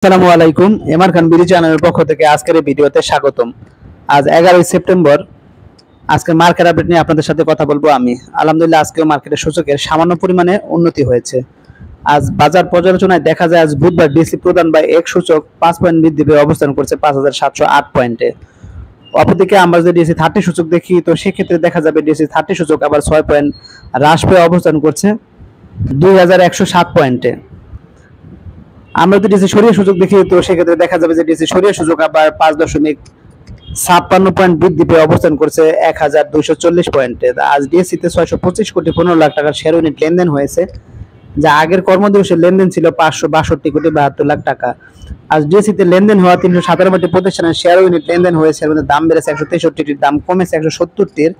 আসসালামু আলাইকুম। এমআর খান বিডি চ্যানেলের পক্ষ থেকে আজকের এই ভিডিওতে স্বাগতম। আজ 11 সেপ্টেম্বর। আজকের মার্কেট আপডেট নিয়ে আপনাদের সাথে কথা বলবো আমি। আলহামদুলিল্লাহ আজকেও মার্কেটের সূচকের সামান্য পরিমাণে উন্নতি হয়েছে। আজ বাজার পর্যালোচনায় দেখা যায় আজ বুধবার ডিসি প্রদান বা এক সূচক 5 পয়েন্ট বৃদ্ধি পেয়ে অবস্থান করছে 5708 পয়েন্টে। অপরদিকে আমরা যদি ডিসি 30 সূচক দেখি তো সেক্ষেত্রে দেখা যাবে ডিসি 30 সূচক আবার 6 পয়েন্ট হ্রাস পেয়ে অবস্থান করছে 2107 পয়েন্টে। আমরা যদি ডিসি সরিয়ে সূচক দেখি তো সেক্ষেত্রে দেখা যাবে যে ডিসি সরিয়ে সূচক আবার 5.56 পয়েন্ট বৃদ্ধি পেয়ে অবস্থান করছে 1240 পয়েন্টে। আজ ডিএসসিতে 625 কোটি 15 লাখ টাকার শেয়ার ইউনিট লেনদেন হয়েছে, যা আগের কর্মদিবসের লেনদেন ছিল 562 কোটি 72 লাখ টাকা। আজ ডিএসসিতে লেনদেন হওয়া 397টি প্রতিষ্ঠানের শেয়ার ইউনিট লেনদেন হয়েছে, এর মধ্যে দাম বেড়েছে 163টির, দাম কমেছে 170টির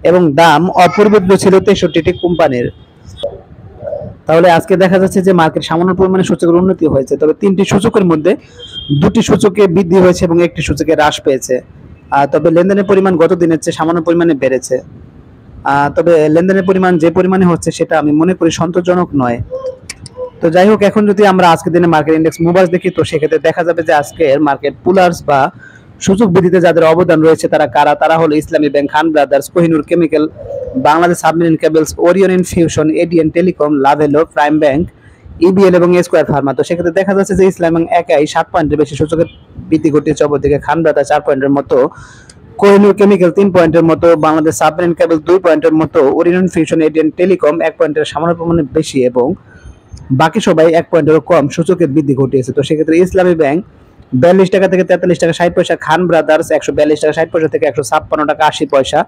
এবং দাম অপরিবর্তিত ছিল 63টি কোম্পানির। তাহলে আজকে দেখা যাচ্ছে যে মার্কেট সামান্য পরিমাণে সূচকের উন্নতি হয়েছে, তবে তিনটি সূচকের মধ্যে দুটি সূচকে বৃদ্ধি হয়েছে এবং একটি সূচকে হ্রাস পেয়েছে। তবে লেনদেনের পরিমাণ গত দিনের চেয়ে সামান্য পরিমাণে বেড়েছে। তবে লেনদেনের পরিমাণ যে পরিমাণে হচ্ছে সেটা আমি মনে করি সন্তোষজনক নয়। তো যাই হোক, এখন যদি আমরা আজকের দিনে মার্কেট ইন্ডেক্স মুভার্স দেখি তো সেক্ষেত্রে দেখা যাবে যে আজকের মার্কেট পুলার্স বা সূচক বৃদ্ধিতে যাদের অবদান রয়েছে তারা কারা? তারা হলো Islami Bank, Khan Brothers, Kohinoor Chemical, Bangladesh Submarine Cables, Orion Infusion, ADN Telecom, Lovello, Prime Bank, EBL এবং স্কয়ার ফার্মা। তো সেক্ষেত্রে দেখা যাচ্ছে যে ইসলামী ব্যাংক একাই 7 পয়েন্টের বেশি সূচকের বৃদ্ধি ঘটিয়েছে, অপরদিকে খান ব্রাদার্স 4 পয়েন্টের মতো, কোহিনুর কেমিক্যাল 3 পয়েন্টের মতো, বাংলাদেশ সাবমেরিন কেবল 2 পয়েন্টের মতো, ওরিয়ন ইনফিউশন, এডিএন টেলিকম 1 পয়েন্টের সামান্য পরিমাণে বেশি এবং বাকি সবাই 1 পয়েন্টেরও কম সূচকের বৃদ্ধি ঘটিয়েছে। তো সেক্ষেত্রে ইসলামী ব্যাংক 42 টাকা থেকে 43 টাকা 60 পয়সা, খান ব্রাদার্স 142 টাকা 60 পয়সা থেকে 156 টাকা 80 পয়সা,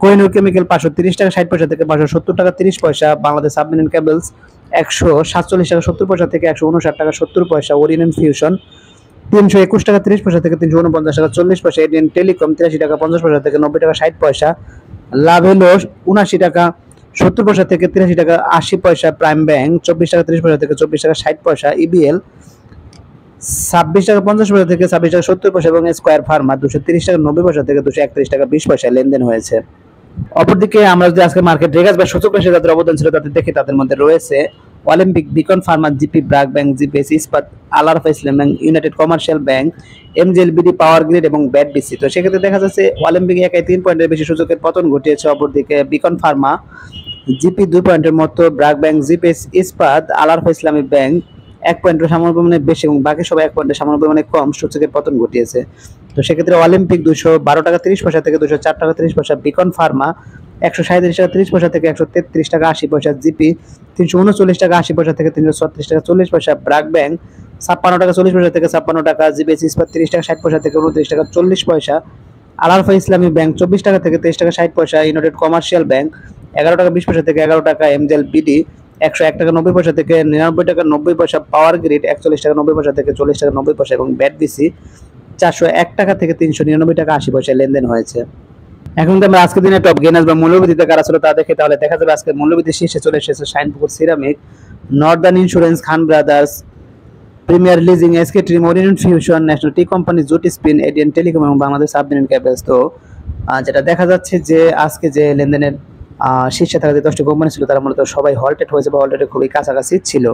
কোহিনুর কেমিক্যাল 530 টাকা 60 পয়সা থেকে 570 টাকা 30 পয়সা, বাংলাদেশ সাবমেরিন কেবলস 147 টাকা 70 পয়সা থেকে 159 টাকা 70 পয়সা, ওরিয়ন ইনফিউশন 321 টাকা 30 পয়সা থেকে 349 টাকা 40 পয়সা, এডিএন টেলিকম 83 টাকা 50 পয়সা থেকে 90 টাকা 60 পয়সা, লাভেলো 79 টাকা 70 পয়সা থেকে 83 টাকা 80 পয়সা, প্রাইম ব্যাংক 24 টাকা 30 পয়সা থেকে 24 টাকা 60 পয়সা, ইবিএল 26 টাকা 50 পয়সা থেকে 26 টাকা 70 পয়সা এবং স্কয়ার ফার্মা 230 টাকা 90 পয়সা থেকে 231 টাকা 20 পয়সা লেনদেন হয়েছে। অপরদিকে আমরা যদি আজকে মার্কেট রেগাস বা সূচক রাশি যাদের অবদান ছিল তাদের দেখি, তাদের মধ্যে রয়েছে Olympic, Beacon Pharma, GP, BRAC Bank, GPS Ispat, Al Arafah Islami Bank, United Commercial Bank, MJLBD, Power Grid এবং ব্যাট বিসি। তো সেক্ষেত্রে দেখা যাচ্ছে অলিম্পিক একাই 3 পয়েন্টের বেশি সূচকের পতন ঘটিয়েছে, অপরদিকে বিকন ফার্মা, জিপি 2 পয়েন্টের মতো, BRAC Bank, GPS Ispat, Al Arafah Islami bank 1 পয়েন্টের সামান্য পরিমাণে বেশি এবং বাকি সবাই 1 পয়েন্টের সামান্য পরিমাণে কম সূচকের পতন ঘটিয়েছে। তো সেক্ষেত্রে অলিম্পিক 212 টাকা 30 পয়সা থেকে 204 টাকা 30 পয়সা, বিকন ফার্মা 137 টাকা 30 পয়সা থেকে 133 টাকা 80 পয়সা, জিপি 339 টাকা 80 পয়সা থেকে 336 টাকা 40 পয়সা, ব্র্যাক ব্যাংক 56 টাকা 40 পয়সা থেকে 56 টাকা, জিপিএস ইস্পাত 30 টাকা 60 পয়সা থেকে 29 টাকা 40 পয়সা, আল আরাফা ইসলামী ব্যাংক 24 টাকা থেকে 23 টাকা 60 পয়সা, ইউনাইটেড কমার্শিয়াল ব্যাংক 11 টাকা 20 পয়সা থেকে 11 টাকা, এমজেএলবিডি 101 টাকা 90 পয়সা থেকে 99 টাকা 90 পয়সা, পাওয়ার গ্রিড 41 টাকা 90 পয়সা থেকে 40 টাকা 90 পয়সা এবং ব্যাট বিসি 401 টাকা থেকে 399 টাকা 80 পয়সা লেনদেন হয়েছে। এখন আমরা আজকের দিনে টপ গেইনার্স বা মূল্যবৃদ্ধিতে কারা ছিল তা দেখে, তাহলে দেখা যাবে আজকে মূল্যবৃদ্ধি শীর্ষে চলে এসেছে Shinepukur Ceramic, Northern Insurance, Khan Brothers, Premier Leasing, SK Trim, Orion Fusion, National Tea Company, জুটি স্পিন, এডিএন টেলিকম এবং বাংলাদেশ সাবমেরিন কেবলস। তো যেটা দেখা যাচ্ছে যে আজকে যে লেনদেনের শীর্ষে থাকা যে 10টি কোম্পানি ছিল তারা মূলত সবাই হলটেড হয়েছে বা হলটেডের খুবই কাছাকাছি ছিল।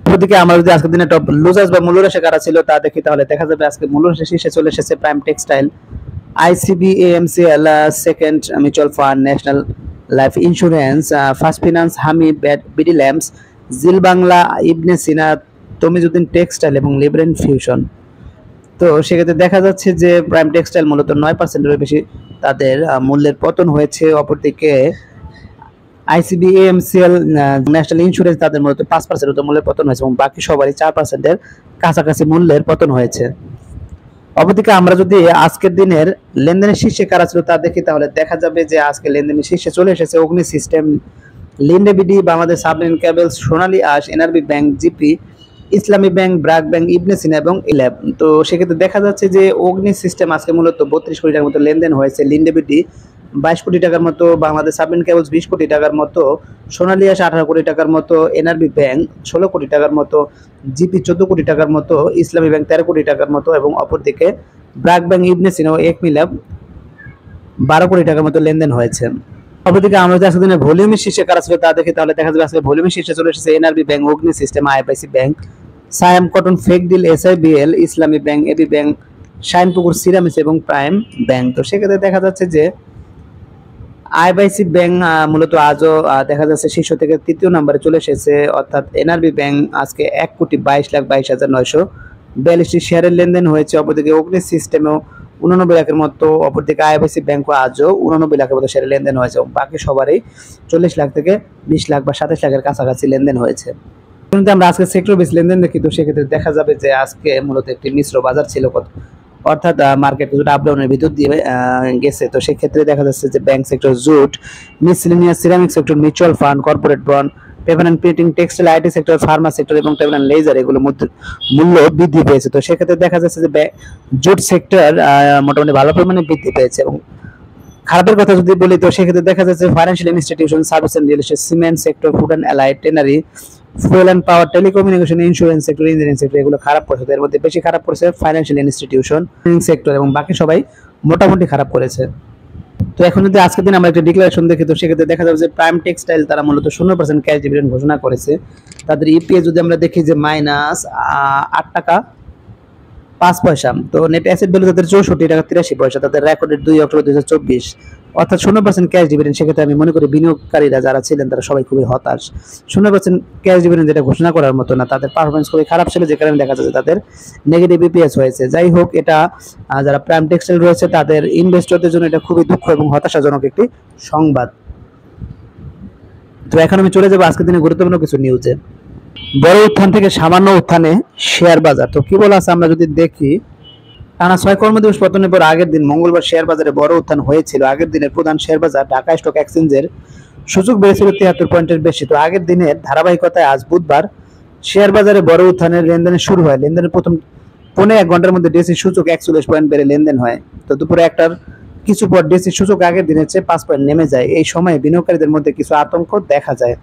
অন্যদিকে আমরা যদি আজকের দিনে টপ লুজার্স বা মূল্যহ্রাসে কারা ছিল তা দেখি, তাহলে দেখা যাবে আজকে মূল্যহ্রাসে শীর্ষে চলে এসেছে prime textile, ICB, AMCL, second mutual fund, national life insurance, first finance, হামি, বিডি ল্যাম্পস, জিল বাংলা, ইবনে সিনা, তমিজউদ্দিন টেক্সটাইল এবং লিবরেন ফিউশন। তো সেক্ষেত্রে দেখা যাচ্ছে যে প্রাইম টেক্সটাইল মূলত 9%-এর বেশি তাদের মূল্যের পতন হয়েছে, অপরদিকে আইসিবি, এএমসিএল, ন্যাশনাল ইন্স্যুরেন্স তাদের মূলত 5% মূল্যের পতন হয়েছে এবং বাকি সবারই 4%-এর কাছাকাছি মূল্যের পতন হয়েছে। অপরদিকে আমরা যদি আজকের দিনের লেনদেনের শীর্ষে কারা ছিল তা দেখি, তাহলে দেখা যাবে যে আজকে লেনদেনের শীর্ষে চলে এসেছে Agni System, Linde BD, Bangladesh Submarine Cables, Sonali Aansh, NRB Bank, GP, Islami Bank, BRAC Bank, Ibn Sina এবং ইল্যাব। তো সেক্ষেত্রে দেখা যাচ্ছে যে অগ্নি সিস্টেম আজকে মূলত 32 কোটি টাকার মতো লেনদেন হয়েছে, লিন্ডেবিডি 22 কোটি টাকার মতো, বাংলাদেশ সাবমেরিন কেবলস 20 কোটি টাকার মতো, সোনালী আঁশ 18 কোটি টাকার মতো, এনআরবি ব্যাংক 16 কোটি টাকার মতো, জিপি 14 কোটি টাকার মতো, ইসলামী ব্যাংক 13 কোটি টাকার মতো এবং অপরদিকে ব্র্যাক ব্যাংক, ইবনে সিনা ও এক মিলাব 12 কোটি টাকার মতো লেনদেন হয়েছে। অপরদিকে আমরা যদি আজকের দিনে ভলিউমের শীর্ষে কারা ছিল তা দেখি, তাহলে দেখা যাবে আজকে ভলিউমের শীর্ষে চলে এসেছে NRB Bank, Agni System, IFIC Bank, Saiham Cotton, ফেক ডিল, SIBL, Islami Bank, AB Bank, Shinepukur Ceramics এবং প্রাইম ব্যাংক। তো সেক্ষেত্রে দেখা যাচ্ছে যে আইবিআইসি ব্যাংক মূলত আজও দেখা যাচ্ছে শীর্ষ থেকে তৃতীয় নম্বরে চলে এসেছে, অর্থাৎ NRB ব্যাংক আজকে 1,22,22,942 শেয়ারের লেনদেন হয়েছে। অপরদিকে অগ্নি সিস্টেমেও 89 লাখের মতো, অপরদিকে আইবিআইসি ব্যাংকও আজও 89 লাখের মতো শেয়ারের লেনদেন হয়েছে এবং বাকি সবারই 40 লাখ থেকে 20 লাখ বা 27 লাখের কাছাকাছি লেনদেন হয়েছে। কিন্তু আমরা আজকে সেক্টর বেস লেনদেন দেখি, তো সেক্ষেত্রে দেখা যাবে যে আজকে মূলত একটি মিশ্র বাজার ছিল, অর্থাৎ মার্কেট কিছুটা আপ ডাউনের ভিতর দিয়ে গেছে। তো সেক্ষেত্রে দেখা যাচ্ছে যে bank sector, jute, miscellaneous, ceramic sector, mutual fund, corporate bond, paper and printing, textile, IT sector, Pharma sector এবং টেবিল অ্যান্ড লেজার এগুলোর মধ্যে মূল্য বৃদ্ধি পেয়েছে। তো সেক্ষেত্রে দেখা যাচ্ছে যে জুট সেক্টর মোটামুটি ভালো পরিমাণে বৃদ্ধি পেয়েছে। এবং খারাপের কথা যদি বলি, তো সেক্ষেত্রে দেখা যাচ্ছে financial institution, service and real estate, cement sector, food and allied, tannery, fuel and power, telecommunication, insurance sector, engineering sector এগুলো খারাপ করেছে। এর মধ্যে বেশি খারাপ করেছে ফাইন্যান্সিয়াল ইনস্টিটিউশন সেক্টর এবং বাকি সবাই মোটামুটি খারাপ করেছে। তো এখন যদি আজকের দিন আমরা একটা ডিক্লারেশন দেখি, তো সেক্ষেত্রে দেখা যাবে যে প্রাইম টেক্সটাইল তারা মূলত 0% ক্যাশ ডিভিডেন্ড ঘোষণা করেছে। তাদের EPS যদি আমরা দেখি যে -8 টাকা 5 পয়সা। তো নেট অ্যাসেট ভ্যালু তাদের 64 টাকা 83 পয়সা। তাদের রেকর্ডেড 2 অক্টোবর 2024, অর্থাৎ 0% ক্যাশ ডিভিডেন্ড। সেক্ষেত্রে আমি মনে করি বিনিয়োগকারীরা যারা ছিলেন তারা সবাই খুবই হতাশ। 0% ক্যাশ ডিভিডেন্ড যেটা ঘোষণা করার মতো না, তাদের পারফরমেন্স খুবই খারাপ ছিল, যে কারণে দেখা যাচ্ছে তাদের নেগেটিভ EPS হয়েছে। যাই হোক, এটা যারা প্রাইম টেক্সটাইল রয়েছে তাদের ইনভেস্টরদের জন্য এটা খুবই দুঃখ এবং হতাশাজনক একটি সংবাদ। তো এখন আমি চলে যাবো আজকের দিনে গুরুত্বপূর্ণ কিছু নিউজে। বড় উত্থান থেকে সামান্য উত্থানে শেয়ার বাজার। তো কি বলা আছে আমরা যদি দেখি, টানা 6 কর্মদিবস পতনের পর আগের দিন মঙ্গলবার শেয়ার বাজারে বড় উত্থান হয়েছিল। আগের দিনের প্রধান শেয়ার বাজার ঢাকা স্টক এক্সচেঞ্জের সূচক বেড়েছিল 73 পয়েন্টের বেশি। তো আগের দিনের ধারাবাহিকতায় আজ বুধবার শেয়ার বাজারে বড় উত্থানের লেনদেন শুরু হয়। লেনদেনের প্রথম 1.5 ঘন্টার মধ্যে ডিএসসি সূচক 41 পয়েন্ট বেড়ে লেনদেন হয়। তো দুপুরে একটার কিছু পর ডিএসসি সূচক আগের দিনের চেয়ে 5 পয়েন্ট নেমে যায়। এই সময়ে বিনিয়োগকারীদের মধ্যে কিছু আতঙ্ক দেখা যায়।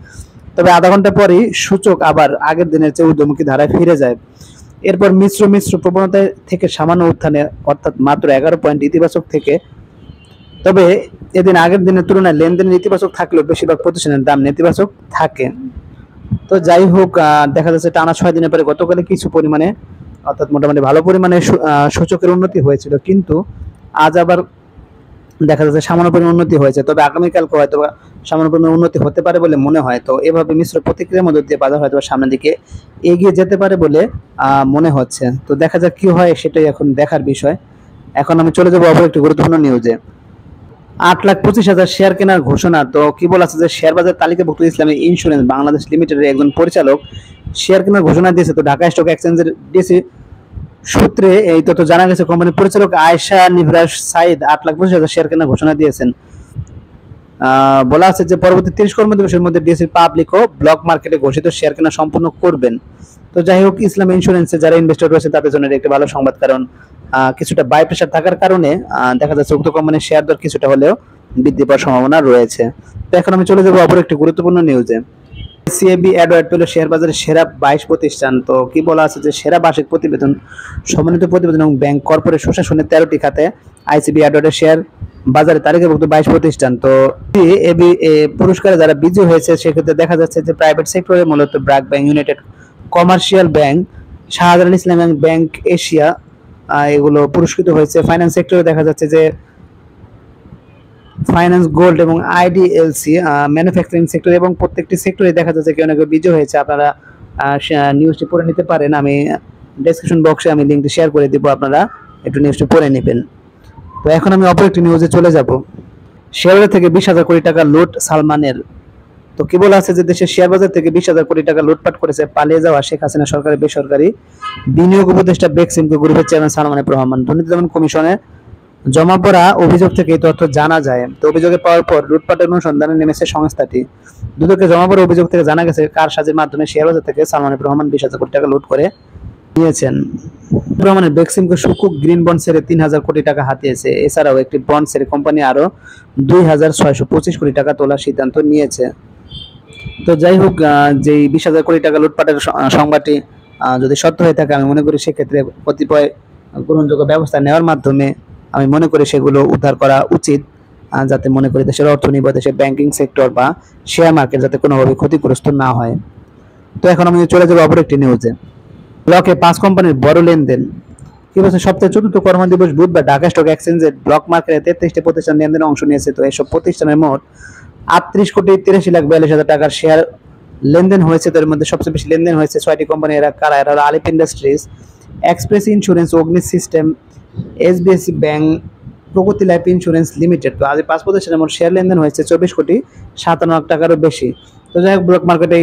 তবে আধা ঘন্টা পরেই সূচক আবার আগের দিনের চেয়ে ঊর্ধ্বমুখী ধারায় ফিরে যায়। এরপর মিশ্র প্রবণতা থেকে সামান্য উত্থানে, অর্থাৎ মাত্র 11 পয়েন্ট ইতিবাচক থেকে। তবে এদিন আগের দিনের তুলনায় লেনদেনের ইতিবাচক থাকলেও বেশিরভাগ প্রতিষ্ঠানের দাম নেতিবাচক থাকে। তো যাই হোক, দেখা যাচ্ছে টানা 6 দিনের পরে গতকালে কিছু পরিমাণে, অর্থাৎ মোটামুটি ভালো পরিমাণে সূচকের উন্নতি হয়েছিল, কিন্তু আজ আবার দেখা যাচ্ছে সামান্য পরিমাণ উন্নতি হয়েছে। তবে আগামীকালকে হয়তো সামান্য পরিমাণ উন্নতি হতে পারে বলে মনে হয়। তো এভাবে মিশ্র প্রতিক্রিয়ার মধ্যে দিয়ে বাজার হয়তো সামনের দিকে এগিয়ে যেতে পারে বলে মনে হচ্ছে। তো দেখা যাক কি হয়, সেটাই এখন দেখার বিষয়। এখন আমি চলে যাবো অপর একটি গুরুত্বপূর্ণ নিউজে। 8,25,000 শেয়ার কেনার ঘোষণা। তো কি বলা আছে যে শেয়ার বাজার তালিকাভুক্ত ইসলামী ইন্স্যুরেন্স বাংলাদেশ লিমিটেডের একজন পরিচালক শেয়ার কেনার ঘোষণা দিয়েছে। তো ঢাকা স্টক এক্সচেঞ্জের ডিসি সূত্রে এই তথ্য জানা গেছে, কোম্পানির পরিচালক আয়েশা নিভরাস সাইদ 8,25,000 শেয়ার কেনার ঘোষণা দিয়েছেন। বলা আছে যে পরবর্তী 30 কর্মদিবসের মধ্যে ডিএসসি পাবলিক ও ব্লক মার্কেটে ঘোষিত শেয়ার কেনা সম্পূর্ণ করবেন। তো যাই হোক, ইসলাম ইন্স্যুরেন্সে যারা ইনভেস্টর রয়েছে তাদের জন্য এটা একটি ভালো সংবাদ, কারণ কিছুটা বাই প্রেশার থাকার কারণে দেখা যাচ্ছে উক্ত কোম্পানির শেয়ার দর কিছুটা হলেও বৃদ্ধি পাওয়ার সম্ভাবনা রয়েছে। তো এখন আমি চলে যাবো অপর একটি গুরুত্বপূর্ণ নিউজে। সিএবি অ্যাওয়ার্ড পেল শেয়ার বাজারের সেরা 22 প্রতিষ্ঠান। তো কি বলা আছে যে সেরা বার্ষিক প্রতিবেদন, সমন্বিত প্রতিবেদন এবং ব্যাংক, কর্পোরেট, সুশাসনের 13টি খাতে আইসিবি অ্যাওয়ার্ডের শেয়ার বাজারে তালিকাভুক্ত 22 প্রতিষ্ঠান। তো এবি পুরস্কারে যারা বিজয়ী হয়েছে সেক্ষেত্রে দেখা যাচ্ছে যে প্রাইভেট সেক্টরে মূলত BRAC Bank, United Commercial Bank, Shahjalal Islam Bank, Bank Asia এগুলো পুরস্কৃত হয়েছে। ফাইন্যান্স সেক্টরে দেখা যাচ্ছে যে ফাইন্যান্স গোল্ড এবং IDLC, ম্যানুফ্যাকচারিং সেক্টর এবং প্রত্যেকটি সেক্টরে দেখা যাচ্ছে কেউ না কেউ বিজয় হয়েছে। আপনারা নিউজটি পড়ে নিতে পারেন, আমি ডেসক্রিপশন বক্সে আমি লিঙ্কটি শেয়ার করে দিব, আপনারা একটু নিউজটি পড়ে নেবেন। তো এখন আমি অপর একটি নিউজে চলে যাব। শেয়ার থেকে 20,000 কোটি টাকা লুট সালমানের। তো কি বলা আছে যে দেশের শেয়ার বাজার থেকে 20,000 কোটি টাকা লুটপাট করেছে পালিয়ে যাওয়া শেখ হাসিনা সরকারের বেসরকারি বিনিয়োগ উপদেষ্টা বেক্সিমকো গ্রুপের চেয়ারম্যান সালমান রহমান। দুর্নীতি দমন কমিশনে জমা পড়া অভিযোগ থেকে এই তথ্য জানা যায়। তো অভিযোগে পাওয়ার পর লুটপাটের অনুসন্ধানে নেমেছে সংস্থাটি। দুদকে জমা পড়া অভিযোগ থেকে জানা গেছে কারসাজির মাধ্যমে শেয়ার বাজার থেকে সালমান রহমান 20,000 কোটি টাকা লুট করে নিয়েছেন। রহমানের বেক্সিমকো সুকুক গ্রিন বন্ড ছেড়ে 3,000 কোটি টাকা হাতিয়েছে। এছাড়াও একটি বন্ড ছেড়ে কোম্পানি আরো 2,625 কোটি টাকা তোলার সিদ্ধান্ত নিয়েছে। তো যাই হোক, যে 20,000 কোটি টাকা লুটপাটের সংবাদটি যদি সত্য হয়ে থাকে, আমি মনে করি সেক্ষেত্রে কতিপয় গ্রহণযোগ্য ব্যবস্থা নেওয়ার মাধ্যমে আমি মনে করি সেগুলো উদ্ধার করা উচিত, যাতে মনে করি দেশের অর্থনীতি বা দেশের ব্যাংকিং সেক্টর বা শেয়ার মার্কেট যাতে কোনোভাবে ক্ষতিগ্রস্ত না হয়। তো এখন আমি চলে যাবো অপর একটি নিউজে। ব্লকে 5 কোম্পানির বড় লেনদেন। কি বলছে, সপ্তাহে 4th কর্মদিবস বুধবার ঢাকা স্টক এক্সচেঞ্জের ব্লক মার্কেটে 33টি প্রতিষ্ঠান লেনদেনে অংশ নিয়েছে। তো এসব প্রতিষ্ঠানের মোট 38,83,42,000 টাকার শেয়ার লেনদেন হয়েছে। তো এর মধ্যে সবচেয়ে বেশি লেনদেন হয়েছে 6টি কোম্পানি। এরা কারা? এরা হলো আলিপ ইন্ডাস্ট্রিজ, এক্সপ্রেস ইন্স্যুরেন্স, অগ্নি সিস্টেম, এসবিএসসি ব্যাংক, প্রগতি লাইফ ইন্স্যুরেন্স লিমিটেড। তো আজ 5 প্রতিষ্ঠানের মোট শেয়ার লেনদেন হয়েছে 24,57,00,000 টাকারও বেশি। তো যাই হোক, ব্লক মার্কেটে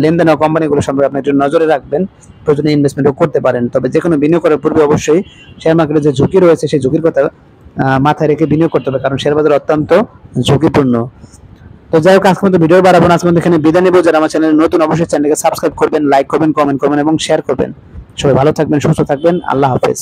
লেনদেন ও কোম্পানিগুলো সম্পর্কে আপনি একটু নজরে রাখবেন, প্রয়োজনে ইনভেস্টমেন্টও করতে পারেন। তবে যে কোনো বিনিয়োগ করার পূর্বে অবশ্যই শেয়ার মার্কেটে যে ঝুঁকি রয়েছে সেই ঝুঁকির কথা মাথায় রেখে বিনিয়োগ করতে হবে, কারণ শেয়ার বাজার অত্যন্ত ঝুঁকিপূর্ণ। তো যাই হোক, আজকের মতো ভিডিও বাড়াবো না, আজকের মতো এখানে বিদায় নেব। যারা আমার চ্যানেলে নতুন অবশ্যই চ্যানেলকে সাবস্ক্রাইব করবেন, লাইক করবেন, কমেন্ট করবেন এবং শেয়ার করবেন। সবাই ভালো থাকবেন, সুস্থ থাকবেন। আল্লাহ হাফেজ।